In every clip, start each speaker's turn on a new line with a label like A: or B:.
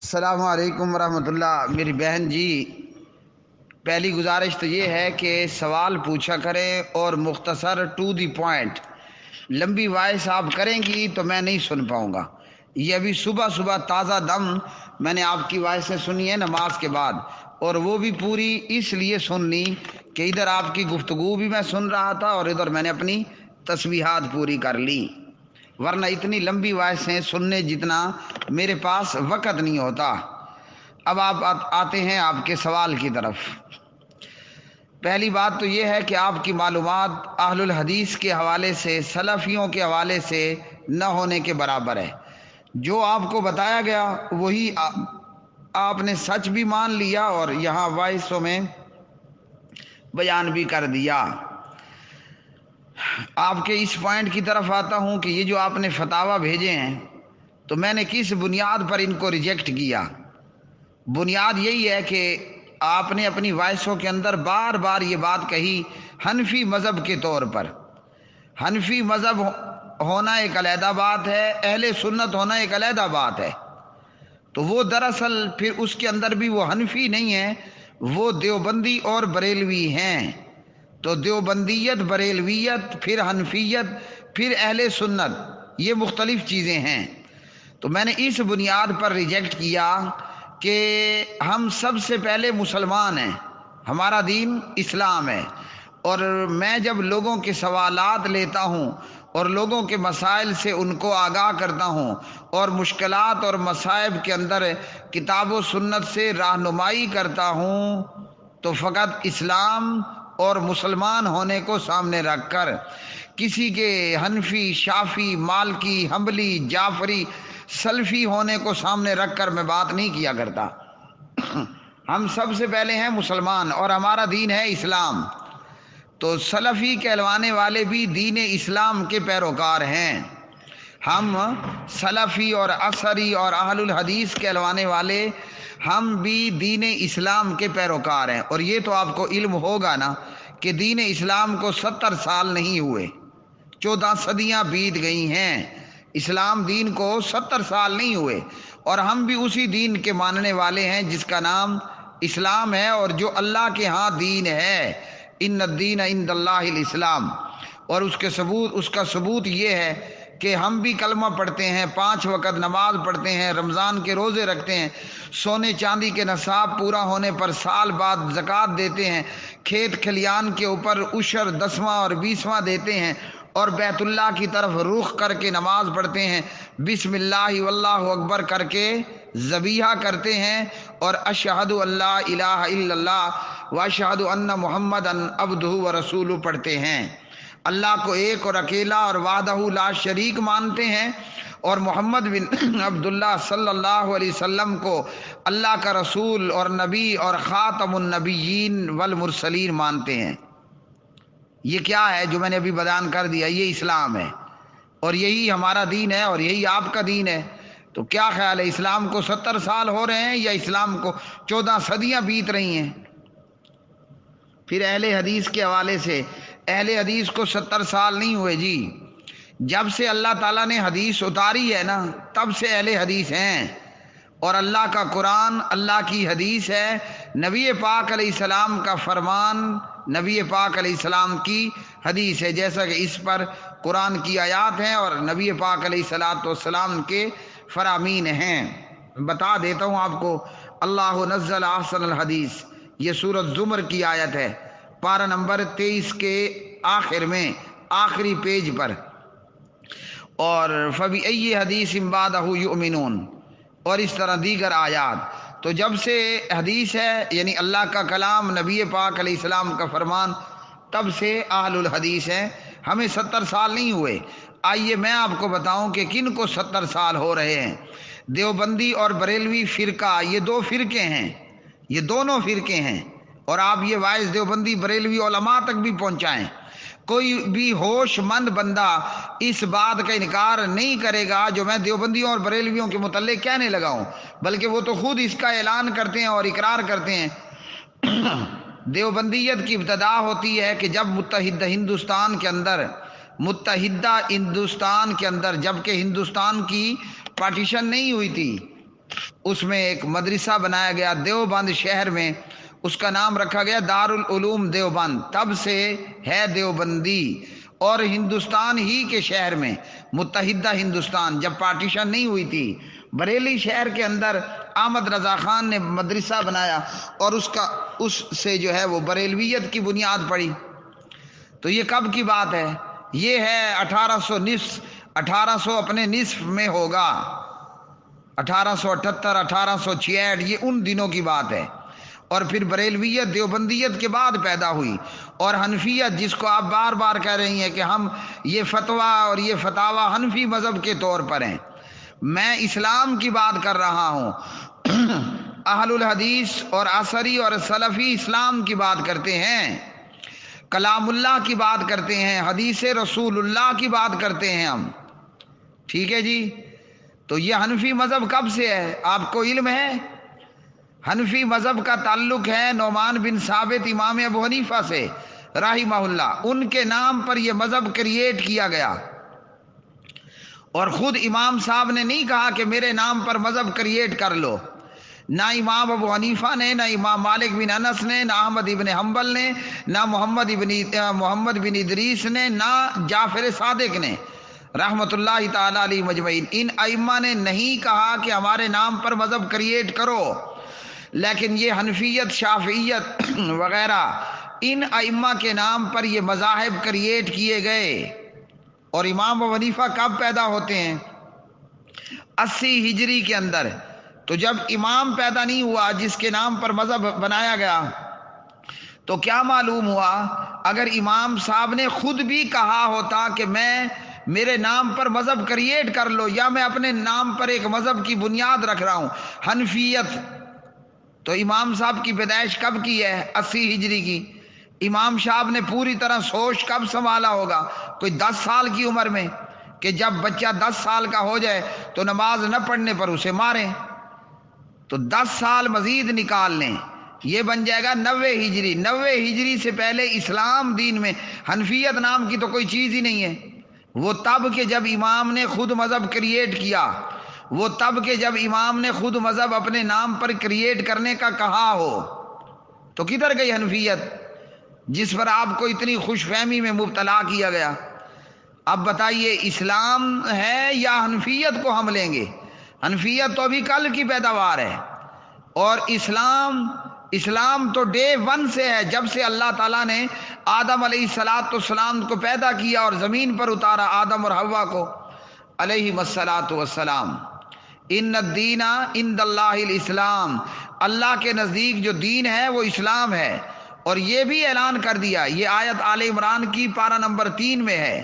A: السلام علیکم ورحمۃ اللہ۔ میری بہن جی، پہلی گزارش تو یہ ہے کہ سوال پوچھا کریں اور مختصر ٹو دی پوائنٹ۔ لمبی وائس آپ کریں گی تو میں نہیں سن پاؤں گا۔ یہ ابھی صبح صبح تازہ دم میں نے آپ کی وائسیں سنی ہے نماز کے بعد، اور وہ بھی پوری اس لیے سن لی کہ ادھر آپ کی گفتگو بھی میں سن رہا تھا اور ادھر میں نے اپنی تسبیحات پوری کر لی، ورنہ اتنی لمبی وائسیں سننے جتنا میرے پاس وقت نہیں ہوتا۔ اب آپ آتے ہیں آپ کے سوال کی طرف۔ پہلی بات تو یہ ہے کہ آپ کی معلومات اہل الحدیث کے حوالے سے، سلفیوں کے حوالے سے نہ ہونے کے برابر ہے۔ جو آپ کو بتایا گیا وہی آپ نے سچ بھی مان لیا اور یہاں وائسوں میں بیان بھی کر دیا۔ آپ کے اس پوائنٹ کی طرف آتا ہوں کہ یہ جو آپ نے فتاویٰ بھیجے ہیں تو میں نے کس بنیاد پر ان کو ریجیکٹ کیا؟ بنیاد یہی ہے کہ آپ نے اپنی وائسوں کے اندر بار بار یہ بات کہی حنفی مذہب کے طور پر۔ حنفی مذہب ہونا ایک علیحدہ بات ہے، اہل سنت ہونا ایک علیحدہ بات ہے۔ تو وہ دراصل پھر اس کے اندر بھی وہ حنفی نہیں ہیں، وہ دیوبندی اور بریلوی ہیں۔ تو دیوبندیت، بریلویت، پھر حنفیت، پھر اہل سنت، یہ مختلف چیزیں ہیں۔ تو میں نے اس بنیاد پر ریجیکٹ کیا کہ ہم سب سے پہلے مسلمان ہیں، ہمارا دین اسلام ہے، اور میں جب لوگوں کے سوالات لیتا ہوں اور لوگوں کے مسائل سے ان کو آگاہ کرتا ہوں اور مشکلات اور مصائب کے اندر کتاب و سنت سے رہنمائی کرتا ہوں، تو فقط اسلام اور مسلمان ہونے کو سامنے رکھ کر، کسی کے حنفی، شافی، مالکی، حنبلی، جعفری، سلفی ہونے کو سامنے رکھ کر میں بات نہیں کیا کرتا۔ ہم سب سے پہلے ہیں مسلمان اور ہمارا دین ہے اسلام۔ تو سلفی کہلوانے والے بھی دین اسلام کے پیروکار ہیں۔ ہم سلفی اور اثری اور اہل الحدیث کہلوانے والے ہم بھی دین اسلام کے پیروکار ہیں۔ اور یہ تو آپ کو علم ہوگا نا کہ دین اسلام کو 70 سال نہیں ہوئے، 14 صدیاں بیت گئی ہیں۔ اسلام دین کو 70 سال نہیں ہوئے، اور ہم بھی اسی دین کے ماننے والے ہیں جس کا نام اسلام ہے، اور جو اللہ کے ہاں دین ہے، ان الدین عند اللہ الاسلام۔ اور اس کا ثبوت یہ ہے کہ ہم بھی کلمہ پڑھتے ہیں، 5 وقت نماز پڑھتے ہیں، رمضان کے روزے رکھتے ہیں، سونے چاندی کے نصاب پورا ہونے پر سال بعد زکوٰۃ دیتے ہیں، کھیت کھلیان کے اوپر عشر 10واں اور 20واں دیتے ہیں، اور بیت اللہ کی طرف رخ کر کے نماز پڑھتے ہیں، بسم اللہ واللہ اکبر کر کے ذبیحہ کرتے ہیں، اور اشہد اللہ الہ الا اللہ و اشہد ان محمد عبدہ و رسولہ پڑھتے ہیں۔ اللہ کو ایک اور اکیلا اور وحدہ لا شریک مانتے ہیں، اور محمد بن عبداللہ صلی اللہ علیہ وسلم کو اللہ کا رسول اور نبی اور خاتم النبیین والمرسلین مانتے ہیں۔ یہ کیا ہے جو میں نے ابھی بیان کر دیا؟ یہ اسلام ہے، اور یہی ہمارا دین ہے، اور یہی آپ کا دین ہے۔ تو کیا خیال ہے، اسلام کو 70 سال ہو رہے ہیں یا اسلام کو 14 صدیاں بیت رہی ہیں؟ پھر اہل حدیث کے حوالے سے، اہل حدیث کو 70 سال نہیں ہوئے جی، جب سے اللہ تعالیٰ نے حدیث اتاری ہے نا تب سے اہل حدیث ہیں، اور اللہ کا قرآن اللہ کی حدیث ہے، نبی پاک علیہ السلام کا فرمان نبی پاک علیہ السلام کی حدیث ہے، جیسا کہ اس پر قرآن کی آیات ہیں اور نبی پاک علیہ السلام کے فرامین ہیں۔ بتا دیتا ہوں آپ کو، اللہ نزل احسن الحدیث، یہ سورۃ زمر کی آیت ہے، پارہ نمبر 23 کے آخر میں، آخری پیج پر، اور فَبِأَيِّ حَدِيثٍ بَعْدَهُ يُؤْمِنُونَ، اور اس طرح دیگر آیات۔ تو جب سے حدیث ہے یعنی اللہ کا کلام، نبی پاک علیہ السلام کا فرمان، تب سے اہل الحدیث ہیں، ہمیں 70 سال نہیں ہوئے۔ آئیے میں آپ کو بتاؤں کہ کن کو 70 سال ہو رہے ہیں۔ دیوبندی اور بریلوی فرقہ، یہ 2 فرقے ہیں، یہ دونوں فرقے ہیں، اور آپ یہ وائس دیوبندی بریلوی علماء تک بھی پہنچائیں۔ کوئی بھی ہوش مند بندہ اس بات کا انکار نہیں کرے گا جو میں دیوبندیوں اور بریلویوں کے متعلق کہنے لگا ہوں، بلکہ وہ تو خود اس کا اعلان کرتے ہیں اور اقرار کرتے ہیں۔ دیوبندیت کی ابتدا ہوتی ہے کہ جب متحدہ ہندوستان کے اندر جب کہ ہندوستان کی پارٹیشن نہیں ہوئی تھی، اس میں ایک مدرسہ بنایا گیا دیوبند شہر میں، اس کا نام رکھا گیا دارالعلوم دیوبند، تب سے ہے دیوبندی۔ اور ہندوستان ہی کے شہر میں، متحدہ ہندوستان جب پارٹیشن نہیں ہوئی تھی، بریلی شہر کے اندر احمد رضا خان نے مدرسہ بنایا اور اس سے جو ہے وہ بریلویت کی بنیاد پڑی۔ تو یہ کب کی بات ہے؟ یہ ہے 1800 اپنے نصف میں ہوگا، 1878 1866، یہ ان دنوں کی بات ہے۔ اور پھر بریلویت دیوبندیت کے بعد پیدا ہوئی، اور حنفیت جس کو آپ بار بار کہہ رہی ہیں کہ ہم یہ فتویٰ اور یہ فتاوی حنفی مذہب کے طور پر ہیں، میں اسلام کی بات کر رہا ہوں۔ اہل الحدیث اور اثری اور سلفی اسلام کی بات کرتے ہیں، کلام اللہ کی بات کرتے ہیں، حدیث رسول اللہ کی بات کرتے ہیں ہم، ٹھیک ہے جی؟ تو یہ حنفی مذہب کب سے ہے آپ کو علم ہے؟ حنفی مذہب کا تعلق ہے نعمان بن ثابت امام ابو حنیفہ سے رحمہ اللہ، ان کے نام پر یہ مذہب کریٹ کیا گیا، اور خود امام صاحب نے نہیں کہا کہ میرے نام پر مذہب کریٹ کر لو، نہ امام ابو حنیفہ نے، نہ امام مالک بن انس نے، نہ احمد ابن حنبل نے، نہ محمد بن ادریس نے، نہ جعفر صادق نے رحمت اللہ تعالی علیہ مجمعین۔ ان ائمہ نے نہیں کہا کہ ہمارے نام پر مذہب کریٹ کرو، لیکن یہ حنفیت، شافعیت وغیرہ ان ائمہ کے نام پر یہ مذاہب کریٹ کیے گئے۔ اور امام ابو حنیفہ کب پیدا ہوتے ہیں؟ 80 ہجری کے اندر۔ تو جب امام پیدا نہیں ہوا جس کے نام پر مذہب بنایا گیا، تو کیا معلوم ہوا؟ اگر امام صاحب نے خود بھی کہا ہوتا کہ میرے نام پر مذہب کریٹ کر لو، یا میں اپنے نام پر ایک مذہب کی بنیاد رکھ رہا ہوں حنفیت، تو امام صاحب کی پیدائش کب کی ہے؟ 80 ہجری کی۔ امام صاحب نے پوری طرح سوچ کب سنبھالا ہوگا؟ کوئی 10 سال کی عمر میں، کہ جب بچہ 10 سال کا ہو جائے تو نماز نہ پڑھنے پر اسے ماریں، تو 10 سال مزید نکال لیں، یہ بن جائے گا 90 ہجری۔ 90 ہجری سے پہلے اسلام دین میں حنفیت نام کی تو کوئی چیز ہی نہیں ہے۔ وہ تب کہ جب امام نے خود مذہب کریٹ کیا، وہ تب کہ جب امام نے خود مذہب اپنے نام پر کریٹ کرنے کا کہا ہو، تو کدھر گئی حنفیت جس پر آپ کو اتنی خوش فہمی میں مبتلا کیا گیا؟ اب بتائیے اسلام ہے یا حنفیت کو ہم لیں گے؟ حنفیت تو ابھی کل کی پیداوار ہے، اور اسلام تو ڈے 1 سے ہے، جب سے اللہ تعالیٰ نے آدم علیہ السلام کو پیدا کیا اور زمین پر اتارا، آدم اور حوا کو علیہم السلام۔ ان الدین عند اللہ الاسلام، اللہ کے نزدیک جو دین ہے وہ اسلام ہے۔ اور یہ بھی اعلان کر دیا، یہ آیت آل عمران کی پارہ نمبر 3 میں ہے۔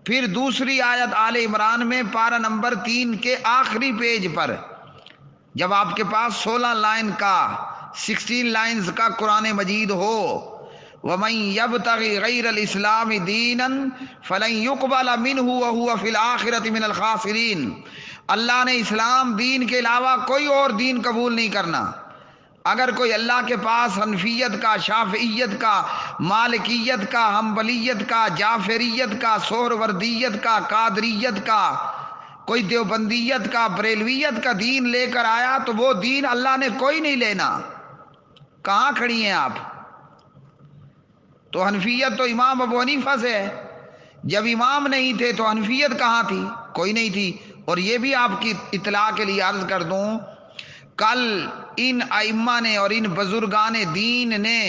A: پھر دوسری آیت آل عمران میں پارہ نمبر 3 کے آخری پیج پر، جب آپ کے پاس 16 لائنز کا قرآن مجید ہو، وَمَن يَبْتَغِ غَيْرَ الْإِسْلَامِ دِينًا فَلَن يُقْبَلَ مِنْهُ وَهُوَ فِي الْآخِرَةِ مِنَ الْخَاسِرِينَ۔ اللہ نے اسلام دین کے علاوہ کوئی اور دین قبول نہیں کرنا۔ اگر کوئی اللہ کے پاس حنفیت کا، شافعیت کا، مالکیت کا، حنبلیت کا، جعفریت کا، سہروردیت کا، قادریت کا، کوئی دیوبندیت کا، بریلویت کا دین لے کر آیا، تو وہ دین اللہ نے کوئی نہیں لینا۔ کہاں کھڑی ہیں آپ؟ تو حنفیت تو امام ابو حنیفہ سے ہے، جب امام نہیں تھے تو حنفیت کہاں تھی؟ کوئی نہیں تھی۔ اور یہ بھی آپ کی اطلاع کے لیے عرض کر دوں، کل ان ائمہ نے اور ان بزرگان دین نے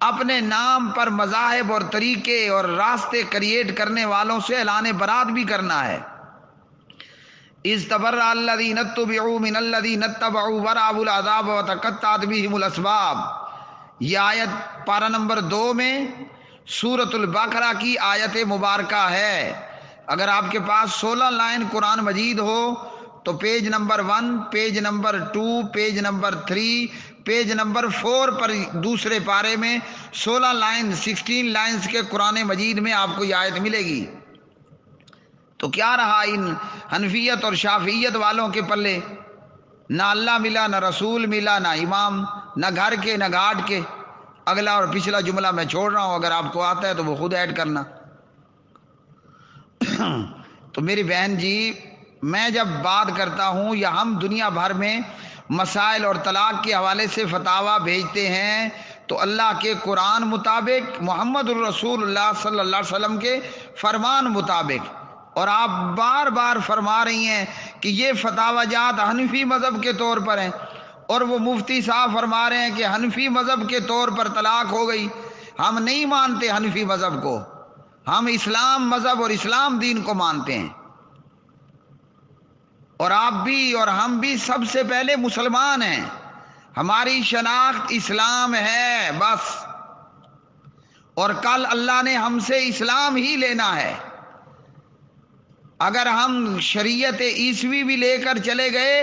A: اپنے نام پر مذاہب اور طریقے اور راستے کریٹ کرنے والوں سے اعلان برات بھی کرنا ہے۔ اذ تبرأ الذین اتبعوا من الذین اتبعوا ورأوا العذاب وتقطعت بهم الاسباب، یہ آیت پارہ نمبر 2 میں سورۃ البقرہ کی آیت مبارکہ ہے۔ اگر آپ کے پاس 16 لائن قرآن مجید ہو تو page number 1، page number 2، page number 3، page number 4 پر دوسرے پارے میں 16 لائنز کے قرآن مجید میں آپ کو یہ آیت ملے گی۔ تو کیا رہا ان حنفیت اور شافعیت والوں کے پلے؟ نہ اللہ ملا، نہ رسول ملا، نہ امام، نہ گھر کے، نہ گھاٹ کے۔ اگلا اور پچھلا جملہ میں چھوڑ رہا ہوں، اگر آپ کو آتا ہے تو وہ خود ایڈ کرنا۔ تو میری بہن جی، میں جب بات کرتا ہوں یا ہم دنیا بھر میں مسائل اور طلاق کے حوالے سے فتاویٰ بھیجتے ہیں تو اللہ کے قرآن مطابق، محمد الرسول اللہ صلی اللہ علیہ وسلم کے فرمان مطابق، اور آپ بار بار فرما رہی ہیں کہ یہ فتاویٰ جات حنفی مذہب کے طور پر ہیں، اور وہ مفتی صاحب فرما رہے ہیں کہ حنفی مذہب کے طور پر طلاق ہو گئی۔ ہم نہیں مانتے حنفی مذہب کو، ہم اسلام مذہب اور اسلام دین کو مانتے ہیں، اور آپ بھی اور ہم بھی سب سے پہلے مسلمان ہیں، ہماری شناخت اسلام ہے بس، اور کل اللہ نے ہم سے اسلام ہی لینا ہے۔ اگر ہم شریعت عیسوی بھی لے کر چلے گئے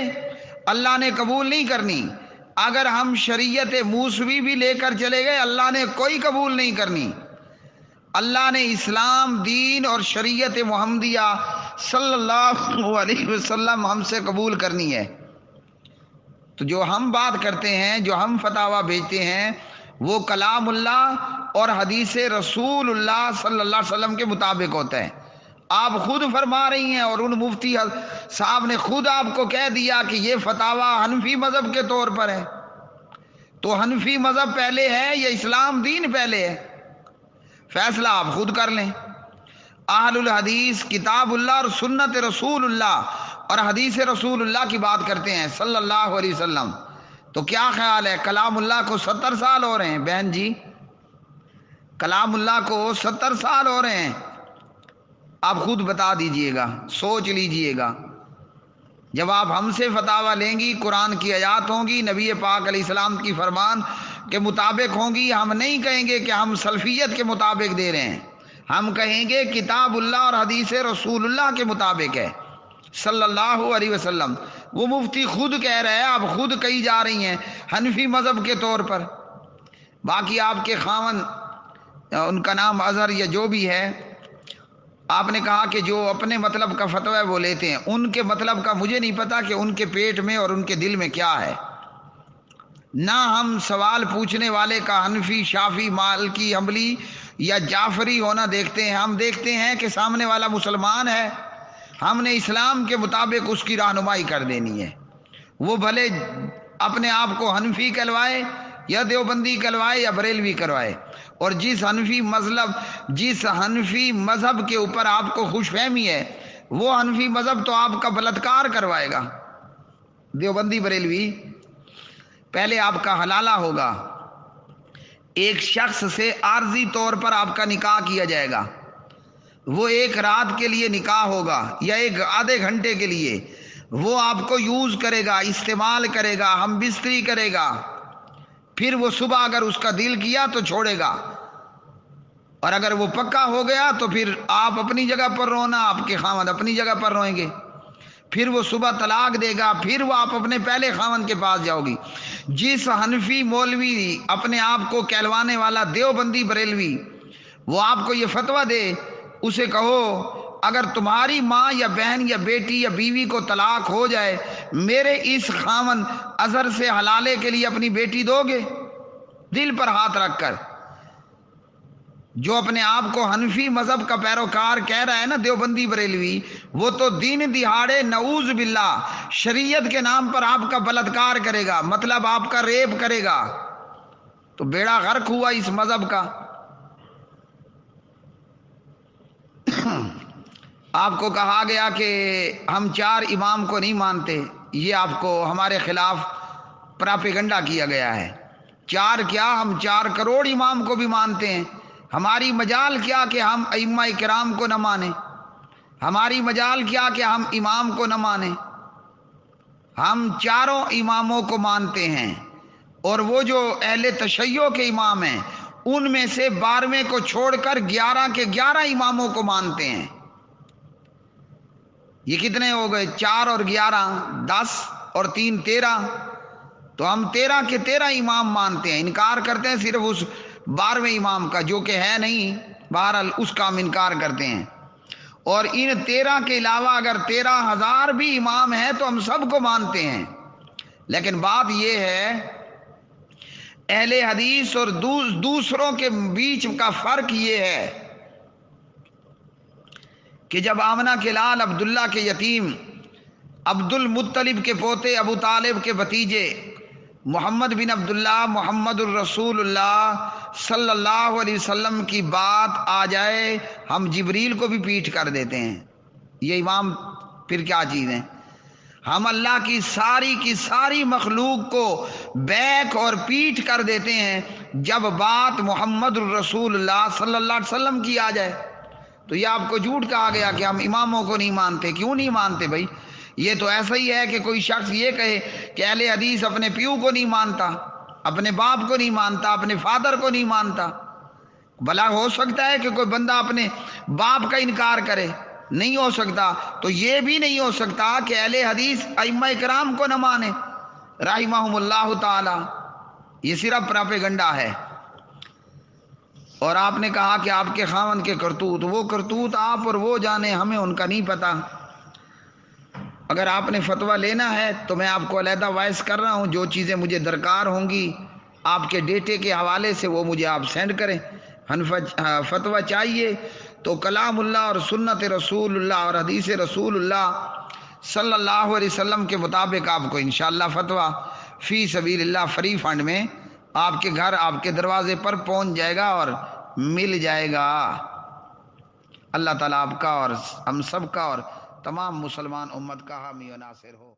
A: اللہ نے قبول نہیں کرنی، اگر ہم شریعت موسوی بھی لے کر چلے گئے اللہ نے کوئی قبول نہیں کرنی۔ اللہ نے اسلام دین اور شریعت محمدیہ صلی اللہ علیہ وسلم ہم سے قبول کرنی ہے۔ تو جو ہم بات کرتے ہیں، جو ہم فتاویٰ بھیجتے ہیں، وہ کلام اللہ اور حدیث رسول اللہ صلی اللہ علیہ وسلم کے مطابق ہوتا ہے۔ آپ خود فرما رہی ہیں اور ان مفتی صاحب نے خود آپ کو کہہ دیا کہ یہ فتاویٰ حنفی مذہب کے طور پر ہے، تو حنفی مذہب پہلے ہے یا اسلام دین پہلے ہے؟ فیصلہ آپ خود کر لیں۔ اہل الحدیث کتاب اللہ اور سنت رسول اللہ اور حدیث رسول اللہ کی بات کرتے ہیں صلی اللہ علیہ وسلم، تو کیا خیال ہے کلام اللہ کو 70 سال ہو رہے ہیں بہن جی، کلام اللہ کو 70 سال ہو رہے ہیں؟ آپ خود بتا دیجئے گا، سوچ لیجئے گا۔ جب آپ ہم سے فتاویٰ لیں گی، قرآن کی آیات ہوں گی، نبی پاک علیہ السلام کی فرمان کے مطابق ہوں گی، ہم نہیں کہیں گے کہ ہم سلفیت کے مطابق دے رہے ہیں، ہم کہیں گے کتاب اللہ اور حدیث رسول اللہ کے مطابق ہے صلی اللہ علیہ وسلم۔ وہ مفتی خود کہہ رہے ہیں، آپ خود کہی جا رہی ہیں حنفی مذہب کے طور پر۔ باقی آپ کے خاوند، ان کا نام اظہر یا جو بھی ہے، آپ نے کہا کہ جو اپنے مطلب کا فتویٰ وہ لیتے ہیں، ان کے مطلب کا مجھے نہیں پتا کہ ان کے پیٹ میں اور ان کے دل میں کیا ہے۔ نہ ہم سوال پوچھنے والے کا حنفی، شافی، مالکی، حنبلی یا جعفری ہونا دیکھتے ہیں، ہم دیکھتے ہیں کہ سامنے والا مسلمان ہے، ہم نے اسلام کے مطابق اس کی رہنمائی کر دینی ہے۔ وہ بھلے اپنے آپ کو حنفی کہلوائے یا دیوبندی کہلوائے یا بریلوی کروائے، اور جس حنفی مذہب کے اوپر آپ کو خوش فہمی ہے وہ حنفی مذہب تو آپ کا بلاتکار کروائے گا۔ دیوبندی بریلوی پہلے آپ کا حلالہ ہوگا، ایک شخص سے عارضی طور پر آپ کا نکاح کیا جائے گا، وہ ایک رات کے لیے نکاح ہوگا یا ایک آدھے گھنٹے کے لیے، وہ آپ کو یوز کرے گا، استعمال کرے گا، ہم بستری کرے گا، پھر وہ صبح اگر اس کا دل کیا تو چھوڑے گا، اور اگر وہ پکا ہو گیا تو پھر آپ اپنی جگہ پر رونا، آپ کے خاوند اپنی جگہ پر روئیں گے، پھر وہ صبح طلاق دے گا، پھر وہ آپ اپنے پہلے خاوند کے پاس جاؤ گی۔ جس حنفی مولوی اپنے آپ کو کہلوانے والا دیوبندی بریلوی وہ آپ کو یہ فتویٰ دے، اسے کہو اگر تمہاری ماں یا بہن یا بیٹی یا بیوی کو طلاق ہو جائے، میرے اس خاوند اظہر سے حلالے کے لیے اپنی بیٹی دو گے؟ دل پر ہاتھ رکھ کر۔ جو اپنے آپ کو حنفی مذہب کا پیروکار کہہ رہا ہے نا دیوبندی بریلوی، وہ تو دین دہاڑے نعوذ باللہ شریعت کے نام پر آپ کا بلاత్کار کرے گا، مطلب آپ کا ریپ کرے گا، تو بیڑا غرق ہوا اس مذہب کا۔ آپ کو کہا گیا کہ ہم 4 امام کو نہیں مانتے، یہ آپ کو ہمارے خلاف پراپیگنڈا کیا گیا ہے۔ 4 کیا، ہم 4 کروڑ امام کو بھی مانتے ہیں، ہماری مجال کیا کہ ہم ائمہ کرام کو نہ مانیں، ہماری مجال کیا کہ ہم امام کو نہ مانیں، ہم 4 اماموں کو مانتے ہیں، اور وہ جو اہل تشیع کے امام ہیں ان میں سے 12ویں کو چھوڑ کر 11 کے 11 اماموں کو مانتے ہیں۔ یہ کتنے ہو گئے؟ 4 اور 11 10 اور 3 13، تو ہم 13 کے 13 امام مانتے ہیں، انکار کرتے ہیں صرف اس 12ویں امام کا جو کہ ہے نہیں، بہرحال اس کا ہم انکار کرتے ہیں۔ اور ان 13 کے علاوہ اگر 13,000 بھی امام ہیں تو ہم سب کو مانتے ہیں۔ لیکن بات یہ ہے اہل حدیث اور دوسروں کے بیچ کا فرق یہ ہے کہ جب آمنہ کے لال عبداللہ کے یتیم عبد المطلب کے پوتے ابو طالب کے بھتیجے محمد بن عبداللہ محمد الرسول اللہ صلی اللہ علیہ وسلم کی بات آ جائے ہم جبریل کو بھی پیٹھ کر دیتے ہیں. یہ امام پھر کیا چیز ہے؟ ہم اللہ کی ساری مخلوق کو بیک اور پیٹھ کر دیتے ہیں جب بات محمد الرسول اللہ صلی اللہ علیہ وسلم کی آ جائے. تو یہ آپ کو جھوٹ کہا گیا کہ ہم اماموں کو نہیں مانتے. کیوں نہیں مانتے بھائی؟ یہ تو ایسا ہی ہے کہ کوئی شخص یہ کہے کہ اہل حدیث اپنے پیو کو نہیں مانتا، اپنے باپ کو نہیں مانتا، اپنے فادر کو نہیں مانتا. بھلا ہو سکتا ہے کہ کوئی بندہ اپنے باپ کا انکار کرے؟ نہیں ہو سکتا. تو یہ بھی نہیں ہو سکتا کہ اہل حدیث ائمہ کرام کو نہ مانے رحمہم اللہ تعالی. یہ صرف پراپیگنڈا ہے. اور آپ نے کہا کہ آپ کے خاوند کے کرتوت، وہ کرتوت آپ اور وہ جانے، ہمیں ان کا نہیں پتہ. اگر آپ نے فتویٰ لینا ہے تو میں آپ کو علیحدہ وائس کر رہا ہوں، جو چیزیں مجھے درکار ہوں گی آپ کے ڈیٹے کے حوالے سے وہ مجھے آپ سینڈ کریں. فتویٰ چاہیے تو کلام اللہ اور سنت رسول اللہ اور حدیث رسول اللہ صلی اللہ علیہ وسلم کے مطابق آپ کو انشاءاللہ فتویٰ فی سبیل اللہ فری فنڈ میں آپ کے گھر، آپ کے دروازے پر پہنچ جائے گا اور مل جائے گا. اللہ تعالیٰ آپ کا اور ہم سب کا اور تمام مسلمان امت کا حامی و ناصر ہو.